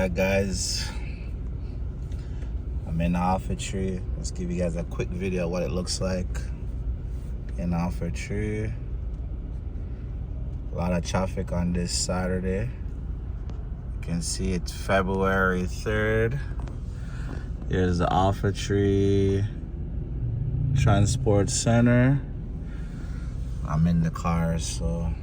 Yeah, guys, I'm in Alpha Tree. Let's give you guys a quick video of what it looks like in Alpha Tree. A lot of traffic on this Saturday. You can see it's February 3rd. Here's the Alpha Tree Transport Center. I'm in the car, so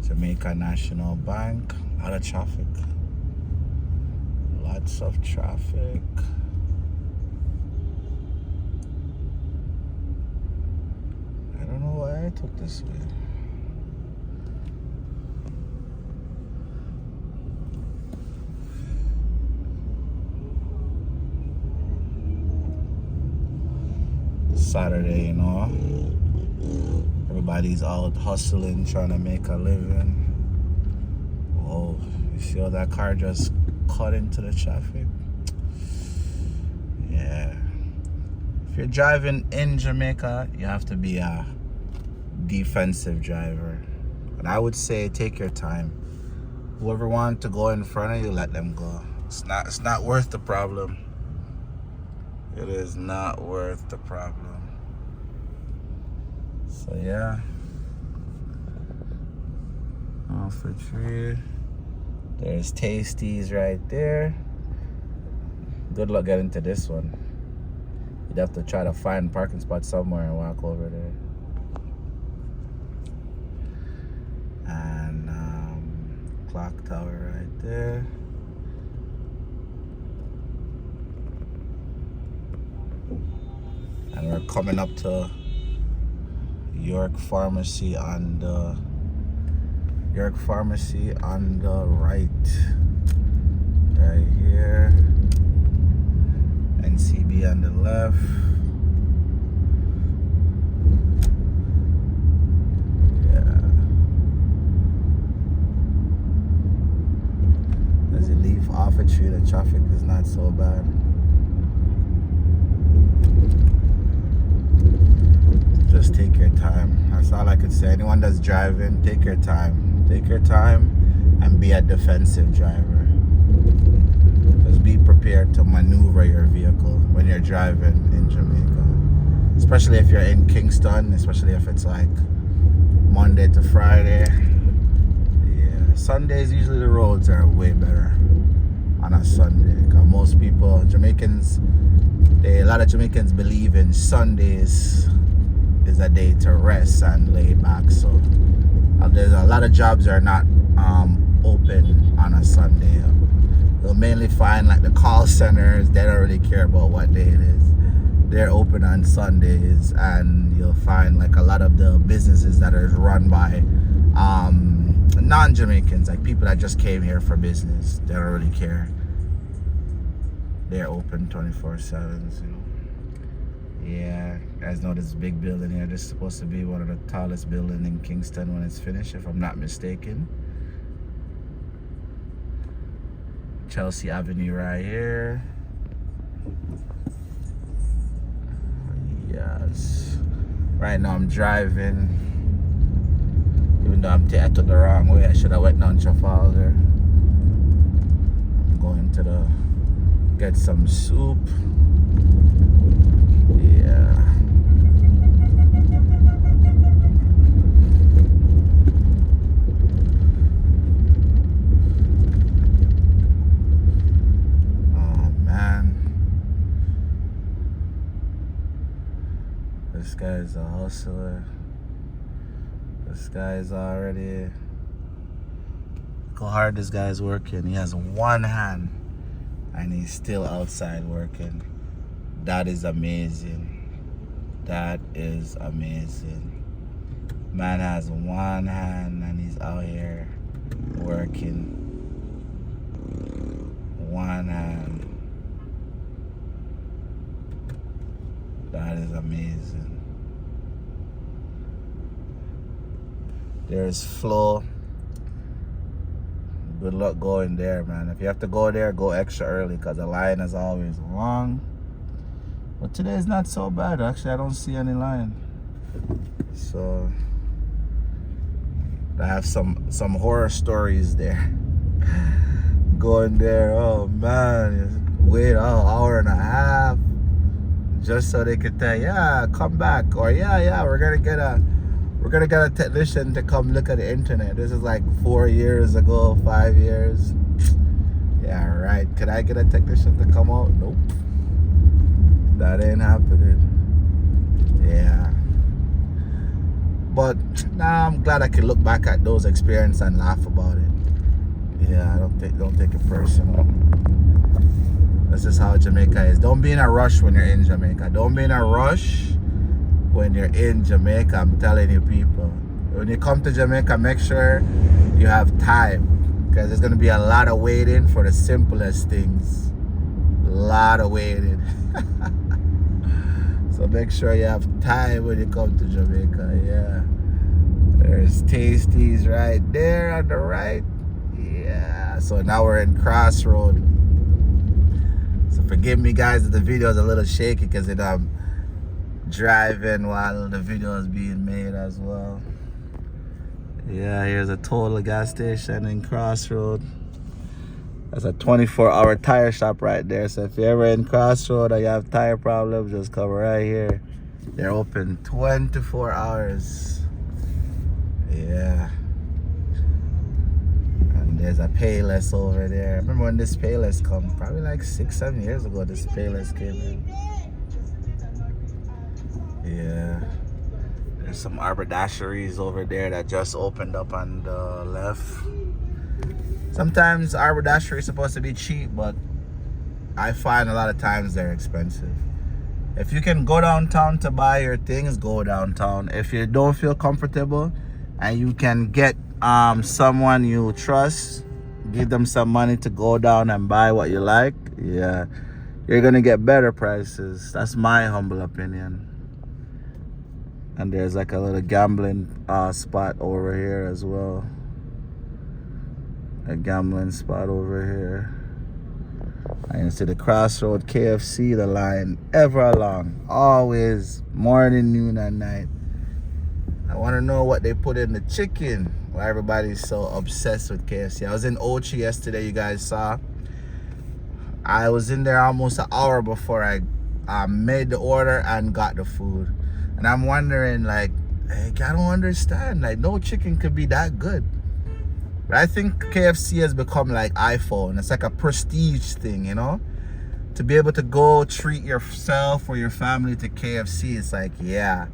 Jamaica National Bank. A lot of traffic. Lots of traffic. I don't know why I took this way. Saturday, you know. Everybody's out hustling, trying to make a living. Whoa, you see how that car just cut into the traffic? Yeah. If you're driving in Jamaica, you have to be a defensive driver. And I would say take your time. Whoever wants to go in front of you, let them go. It's not worth the problem. It is not worth the problem. So yeah, Alpha Tree. There's Tasties right there. Good luck getting to this one. You'd have to try to find a parking spot somewhere and walk over there. And clock tower right there. And we're coming up to York Pharmacy on the right here. NCB on the left. Yeah. As you leave Alpha Tree, the traffic is not so bad. Just take your time. That's all I could say. Anyone that's driving, take your time. Take your time and be a defensive driver. Just be prepared to maneuver your vehicle when you're driving in Jamaica. Especially if you're in Kingston, especially if it's like Monday to Friday. Yeah, Sundays, usually the roads are way better on a Sunday. Because most people, a lot of Jamaicans believe in Sundays is a day to rest and lay back, so there's a lot of jobs that are not open on a Sunday. You'll mainly find like the call centers, they don't really care about what day it is. They're open on Sundays, and you'll find like a lot of the businesses that are run by non-Jamaicans, like people that just came here for business. They don't really care. They're open 24/7. So yeah, you guys know this big building here. This is supposed to be one of the tallest buildings in Kingston when it's finished, if I'm not mistaken. Chelsea Avenue right here. Yes. Right now I'm driving. Even though I took the wrong way, I should have went down Trafalgar. I'm going to get some soup. Yeah. Oh man. This guy's a hustler. This guy's already... Look how hard this guy's working. He has one hand and he's still outside working. That is amazing. That is amazing. Man has one hand and he's out here working. One hand. That is amazing. There's Flo. Good luck going there, man. If you have to go there, go extra early because the line is always long. But today is not so bad. Actually, I don't see any line. So I have some horror stories there. Going there, oh man, wait an hour and a half just so they could tell, yeah, come back, or yeah, we're gonna get a technician to come look at the internet. This is like 4 years ago, 5 years. Yeah, right. Could I get a technician to come out? Nope. That ain't happening. Yeah. But now I'm glad I can look back at those experiences and laugh about it. Yeah, don't take it personal. This is how Jamaica is. Don't be in a rush when you're in Jamaica. Don't be in a rush when you're in Jamaica. I'm telling you, people. When you come to Jamaica, make sure you have time, because there's gonna be a lot of waiting for the simplest things. A lot of waiting. So make sure you have time when you come to Jamaica. Yeah. There's Tasties right there on the right. Yeah. So now we're in Crossroad. So forgive me, guys, if the video is a little shaky because I'm driving while the video is being made as well. Yeah, here's a total gas station in Crossroad. That's a 24-hour tire shop right there. So if you're ever in Crossroad or you have tire problems, just come right here. They're open 24 hours. Yeah. And there's a Payless over there. I remember when this Payless come, probably like 6-7 years ago, this Payless came in. Yeah. There's some haberdasheries over there that just opened up on the left. Sometimes haberdashery is supposed to be cheap, but I find a lot of times they're expensive. If you can go downtown to buy your things, go downtown. If you don't feel comfortable and you can get someone you trust, give them some money to go down and buy what you like, yeah, you're gonna get better prices. That's my humble opinion. And there's like a little gambling spot over here as well. A gambling spot over here. And you see the Crossroad KFC, the line ever long. Always morning, noon, and night. I want to know what they put in the chicken. Why everybody's so obsessed with KFC. I was in Ochi yesterday, you guys saw. I was in there almost an hour before I made the order and got the food. And I'm wondering, like, hey, I don't understand. Like, no chicken could be that good. But I think KFC has become like iPhone. It's like a prestige thing, you know? To be able to go treat yourself or your family to KFC, it's like, yeah.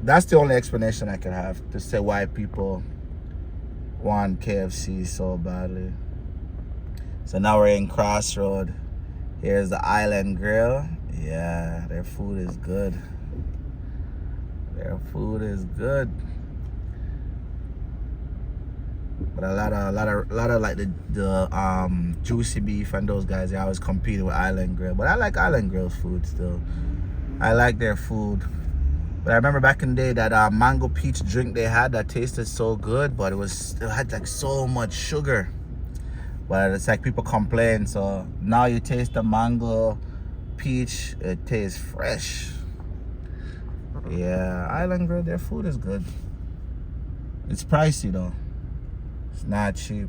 That's the only explanation I can have to say why people want KFC so badly. So now we're in Crossroad. Here's the Island Grill. Yeah, their food is good. Their food is good. But a lot of like the juicy beef and those guys, they always compete with Island Grill. But I like Island Grill's food still. I like their food. But I remember back in the day that mango peach drink they had that tasted so good, but it had like so much sugar. But it's like people complain. So now you taste the mango peach, it tastes fresh. Yeah, Island Grill, their food is good. It's pricey though. It's not cheap.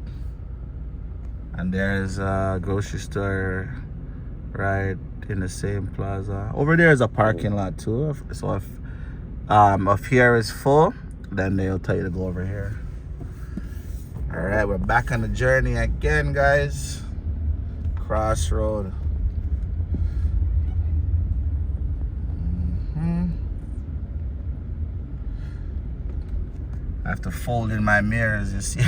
And there's a grocery store right in the same plaza. Over there is a parking lot too. So if here is full, then they'll tell you to go over here. All right, we're back on the journey again, guys. Crossroad. I have to fold in my mirrors, you see.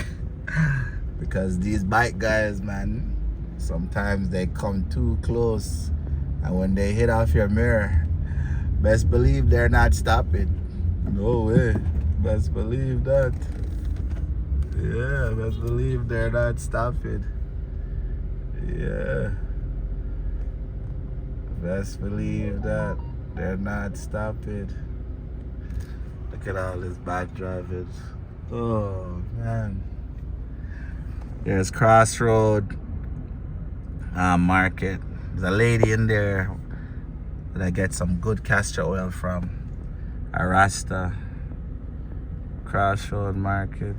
Because these bike guys, man, sometimes they come too close, and when they hit off your mirror, best believe they're not stopping. No way. Best believe that. Yeah, best believe they're not stopping. Yeah. Best believe that they're not stopping. Look at all this bad driving. Oh man. There's Crossroad Market. There's a lady in there that I get some good castor oil from. Arasta. Crossroad Market.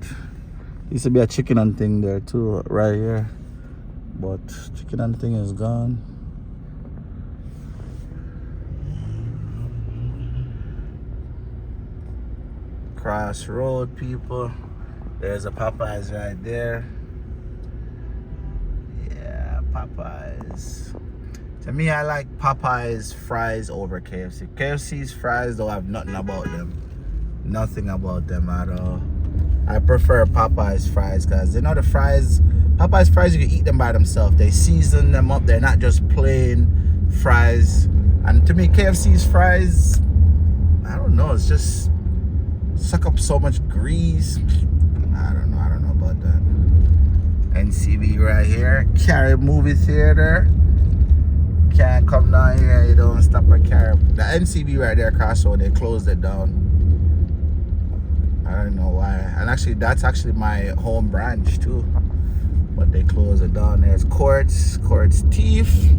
Used to be a chicken and thing there too, right here. But chicken and thing is gone. Crossroad, people. There's a Popeyes right there. Yeah, Popeyes. To me, I like Popeyes fries over KFC. KFC's fries don't have nothing about them. Nothing about them at all. I prefer Popeyes fries because you know the fries, Popeyes fries, you can eat them by themselves. They season them up. They're not just plain fries. And to me, KFC's fries, I don't know, it's just suck up so much grease. I don't know about that. NCB right here. Carry movie theater. Can't come down here, you don't stop a car. The NCB right there across the road, they closed it down. I don't know why. And actually, that's actually my home branch too. But they closed it down. There's Quartz Teeth.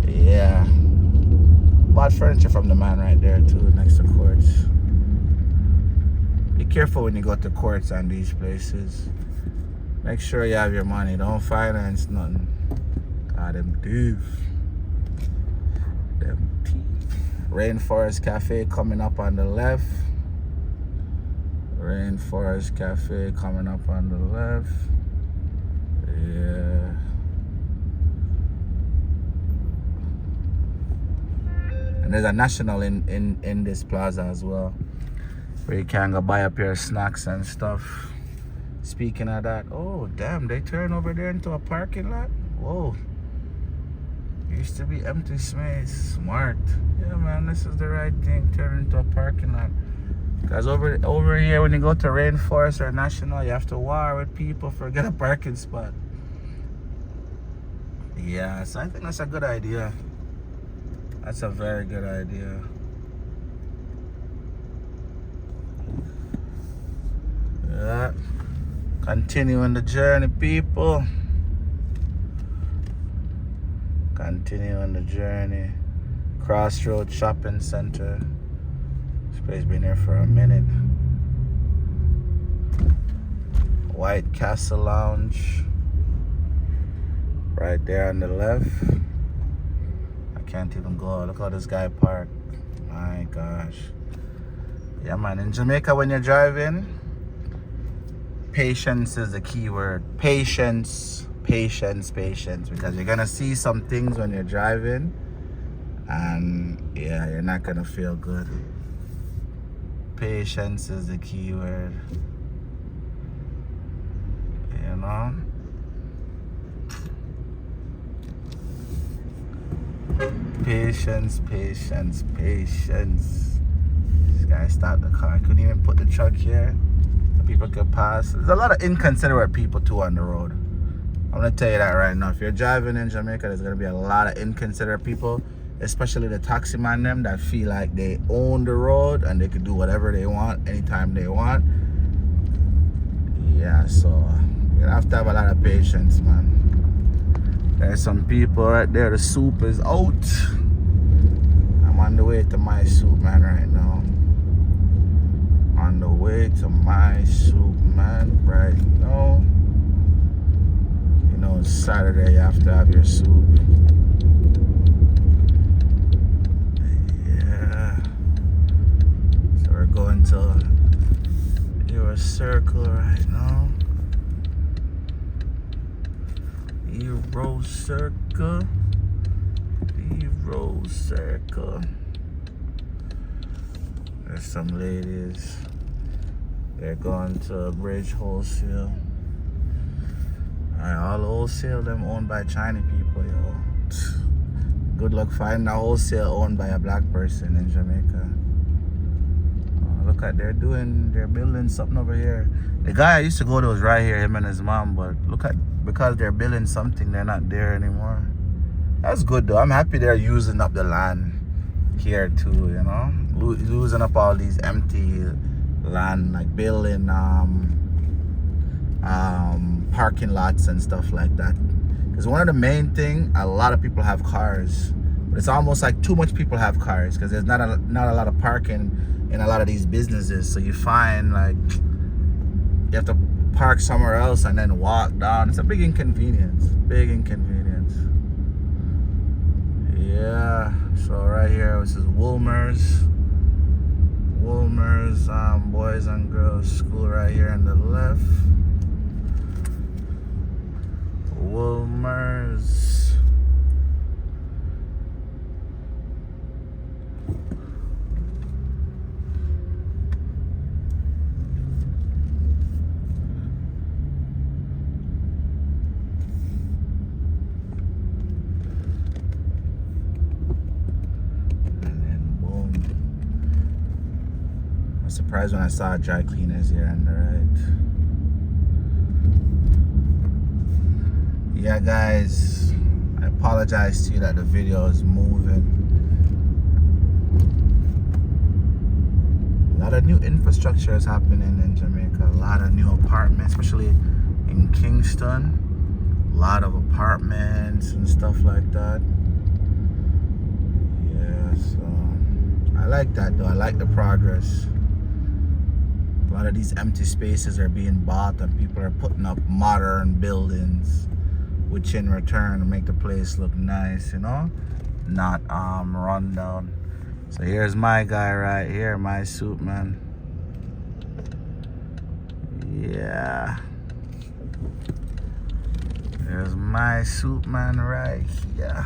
Yeah. Bought furniture from the man right there too, next to Quartz. Be careful when you go to Quartz and these places. Make sure you have your money. Don't finance nothing. God, them thieves. Rainforest Cafe coming up on the left. Rainforest Cafe coming up on the left. Yeah. And there's a National in this plaza as well, where you can go buy up your snacks and stuff. Speaking of that, oh damn, they turned over there into a parking lot. Whoa. Used to be empty space. Smart. Yeah, man, this is the right thing. Turn into a parking lot. Because over here, when you go to Rainforest or National, you have to war with people for get a parking spot. Yeah, so I think that's a good idea. That's a very good idea. Yeah. Continuing the journey, people. Continuing the journey. Crossroad Shopping Center. This place been here for a minute. White Castle Lounge. Right there on the left. I can't even go. Look how this guy parked. My gosh. Yeah, man. In Jamaica, when you're driving, patience is the key word. Patience, because you're gonna see some things when you're driving, and yeah, you're not gonna feel good. Patience is the key word. You know? Patience. This guy stopped the car. Couldn't even put the truck here. People could pass. There's a lot of inconsiderate people too on the road. I'm gonna tell you that right now. If you're driving in Jamaica, there's gonna be a lot of inconsiderate people, especially the taxi man them that feel like they own the road and they can do whatever they want anytime they want. Yeah, so you have to have a lot of patience, man. There's some people right there. The soup is out. I'm on the way to my soup, man, right now. On the way to my soup, man, right now. You know, it's Saturday, you have to have your soup. Yeah. So we're going to your circle right now. Euro circle. There's some ladies. They're going to Bridge Wholesale. All wholesale them owned by Chinese people, yo. Good luck finding a wholesale owned by a black person in Jamaica. Look at they're building something over here. The guy I used to go to was right here, him and his mom, but look at, because they're building something, they're not there anymore. That's good though. I'm happy they're using up the land here too, you know? Using up all these empty land, like building parking lots and stuff like that. Because one of the main thing, a lot of people have cars, but it's almost like too much people have cars because there's not a lot of parking in a lot of these businesses. So you find like you have to park somewhere else and then walk down. It's a big inconvenience. Big inconvenience. Yeah. So right here, this is Woolmer's Boys and Girls School right here on the left. Woolmer's. Surprised when I saw dry cleaners here on the right. Yeah, guys, I apologize to you that the video is moving. A lot of new infrastructure is happening in Jamaica. A lot of new apartments, especially in Kingston. A lot of apartments and stuff like that. Yeah, so I like that though. I like the progress. A lot of these empty spaces are being bought and people are putting up modern buildings, which in return make the place look nice, you know, not run down. So here's my guy right here, my suit man. Yeah, there's my suit man right here.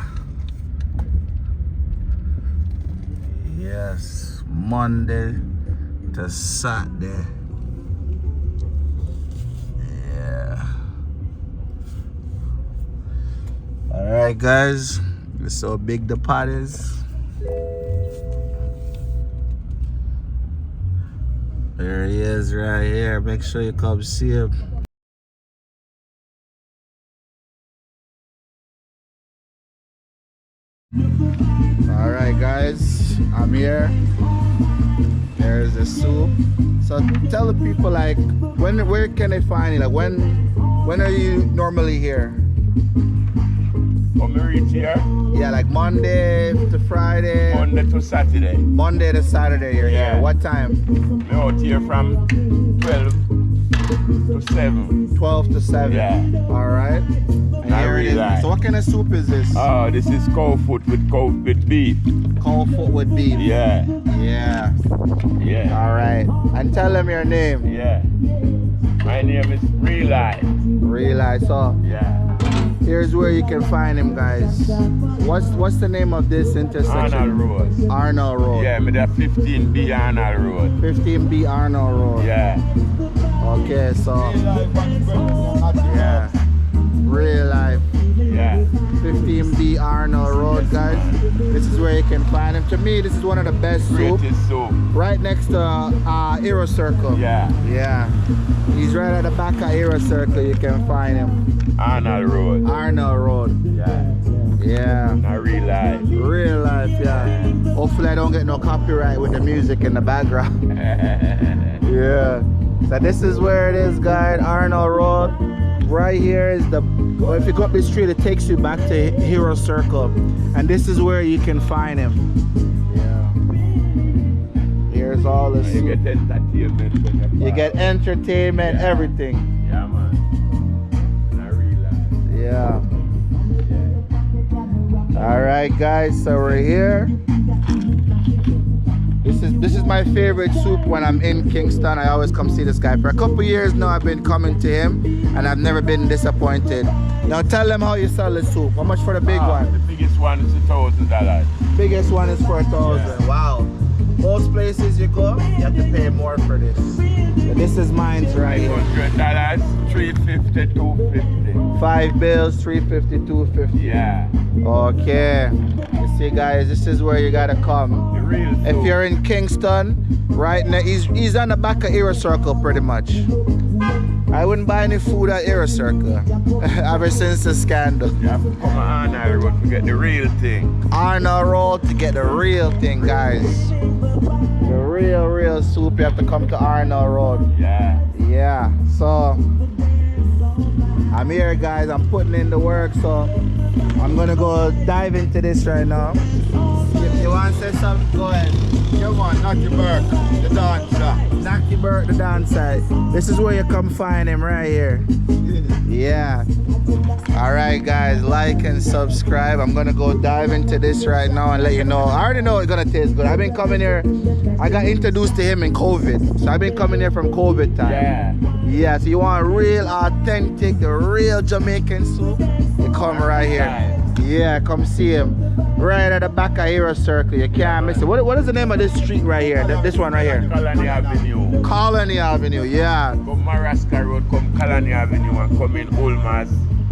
Yes, Monday to Saturday. Yeah. Alright guys, this is how big the pot is. There he is right here. Make sure you come see him. Alright guys, I'm here. There's the soup. So tell the people like where can they find you? Like when are you normally here? When we reach here? Yeah, like Monday to Friday. Monday to Saturday. Monday to Saturday you're here. What time? We're out here from 12 to 7. 12 to 7. Yeah. Alright. And here it is. So what kind of soup is this? Oh, this is cow foot with beef. Cow foot with beef. Yeah. Yeah. Yeah. Alright. And tell them your name. Yeah. My name is Realize. Realize. So yeah. Here's where you can find him, guys. What's the name of this intersection? Arnold Road. Arnold Road. Yeah, but that 15B Arnold Road. 15B Arnold Road. Yeah. Okay, so yeah, real life. Yeah. 15B Arnold Road, guys. This is where you can find him. To me, this is one of the best soup. Greatest soup. Right next to Aero Circle. Yeah. Yeah. He's right at the back of Aero Circle. You can find him. Arnold Road. Arnold Road. Yeah. Yeah. Not real life. Real life, yeah. Hopefully I don't get no copyright with the music in the background. Yeah. So this is where it is, guys. Arnold Road. Right here is the, well, if you go up this street, it takes you back to Hero Circle. And this is where you can find him. Yeah. Here's all the You get entertainment. You get entertainment, yeah. Everything. Yeah, man. Not real life. Yeah. Alright guys, so we're here. This is my favorite soup when I'm in Kingston. I always come see this guy. For a couple years now I've been coming to him and I've never been disappointed. Now tell them how you sell the soup. How much for the big one? The biggest one is $1,000. Biggest one is for $1,000. Yeah. Wow. Most places you go, you have to pay more for this. So this is mine's right here. $100, $350, $250. 5 bills, $350, $250. Yeah. Okay. You see guys, this is where you gotta come. The real soup. If you're in Kingston, right now, he's on the back of Aero Circle pretty much. I wouldn't buy any food at Aero Circle ever since the scandal. You have to come on Arnold Road to get the real thing. Arnold Road to get the real thing, guys. The real soup, you have to come to Arnold Road. Yeah. Yeah, so I'm here guys, I'm putting in the work, so I'm gonna go dive into this right now. You want to say something? Go ahead. Come on, Knocky Burke, the dancer. Knocky Bert the dancer. This is where you come find him right here. Yeah. Alright guys, like and subscribe. I'm gonna go dive into this right now and let you know. I already know it's gonna taste good. I've been coming here. I got introduced to him in COVID. So I've been coming here from COVID time. Yeah. Yeah, so you want real authentic, the real Jamaican soup? You come right here. Yeah, come see him. Right at the back of Hero Circle. You can't miss it. What is the name of this street right here? This one right here. Colony Avenue. Colony Avenue, yeah. Come Maraska Road, come Colony Avenue, and come in Ulmas,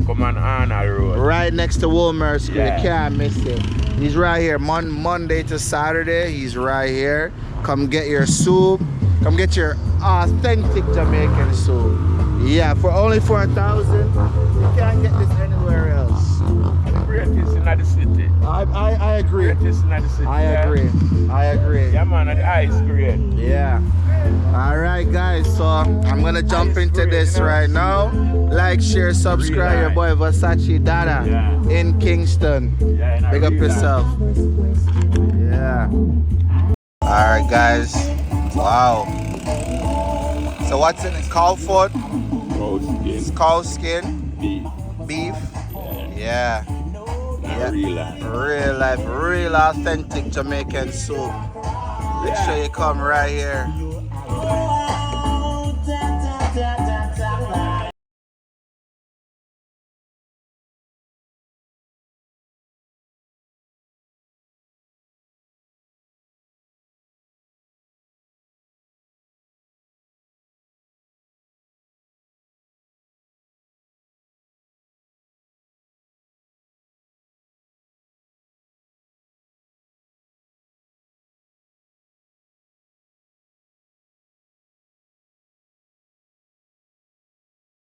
come on Arnold Road. Right next to Woolmer School. Yeah. You can't miss it. He's right here. Monday to Saturday, he's right here. Come get your soup. Come get your authentic Jamaican soup. Yeah, for only 4,000. You can't get this anywhere else. The greatest in the city. I agree. Greatest in the city. I agree. I agree. Yeah, man, the ice great. Yeah. Alright guys, so I'm gonna jump into this right now. Like, share, subscribe. Your boy Versace Dada in Kingston. Yeah, Big up yourself. Yeah. Alright guys. Wow. So what's in it? Cow foot? It's cow skin? Beef? Yeah. Real life. Real life, real authentic Jamaican soup. Make sure you come right here.